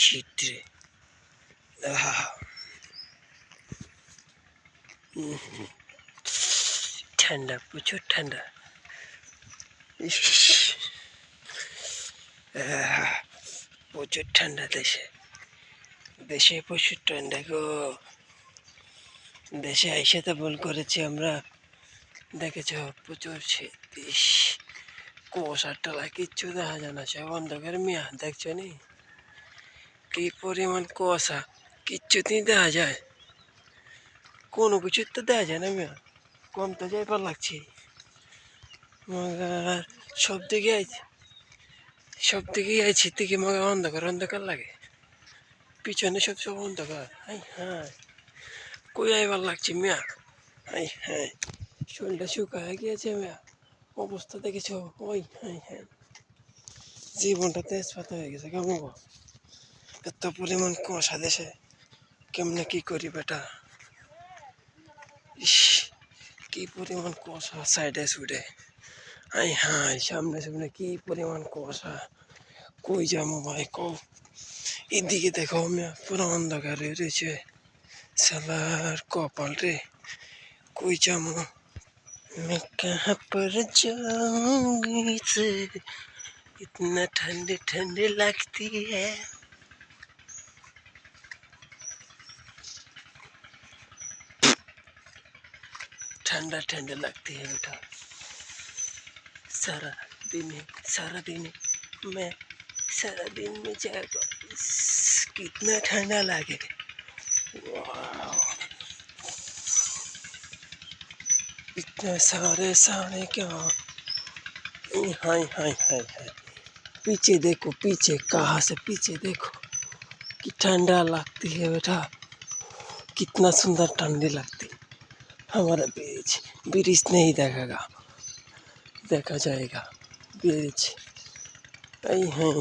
শীত রে, ঠান্ডা, প্রচুর ঠান্ডা। প্রচুর ঠান্ডা দেশে, দেশে প্রচুর ঠান্ডা গো। দেশে আইসে তো ভুল করেছি আমরা। দেখেছ প্রচুর শীত, কুয়াশার টলা কিচ্ছু দেখা যায় না, সব অন্ধকার মিয়া। দেখছো নি কি পরিমাণ কুয়াশা, কিচ্ছুতেই দেখা যায়, কোনো কিছুর তো দেখা যায় না মিয়া। কম তো যাইবার লাগছে, মগার সব দিকেই আইছি থেকে মগা অন্ধকার অন্ধকার লাগে, পিছনে সব সব অন্ধকার। হাই হ্যাঁ, কই আইবার লাগছে মিয়া। হাই হ্যাঁ, শরীরটা শুকায় গিয়েছে মিয়া, অবস্থা দেখেছ। ওই হাই হ্যাঁ, জীবনটা তেজপাত হয়ে গেছে কেমন। এত পরিমাণ কুয়াশা দেশে, কেমনে কি করি বেটা। ইস, কি পরিমাণ কুয়াশা সাইডে সুইডে। হাই হাই, সামনে সামনে কি পরিমাণ কুয়াশা, কই যাবো ভাই কও। এদিকে দেখো মিয়া পুরো অন্ধকার হয়ে রয়েছে, সালার কপাল রে, কই যাবো। मैं कहाँ पर जाऊंगी से इतना ठंडी ठंडी लगती है। ठंडा ठंडा लगती है बेटा, सारा दिन मैं सारा दिन में जाएगा, कितना ठंडा लगे। इतने सारे सारे क्या, हाय हाय हाय हाय, पीछे देखो, पीछे कहाँ से पीछे देखो कि ठंडा लगती है बेटा, कितना सुंदर ठंडी लगती। हमारा ब्रिज नहीं देखेगा, देखा जाएगा ब्रिज। आई हैं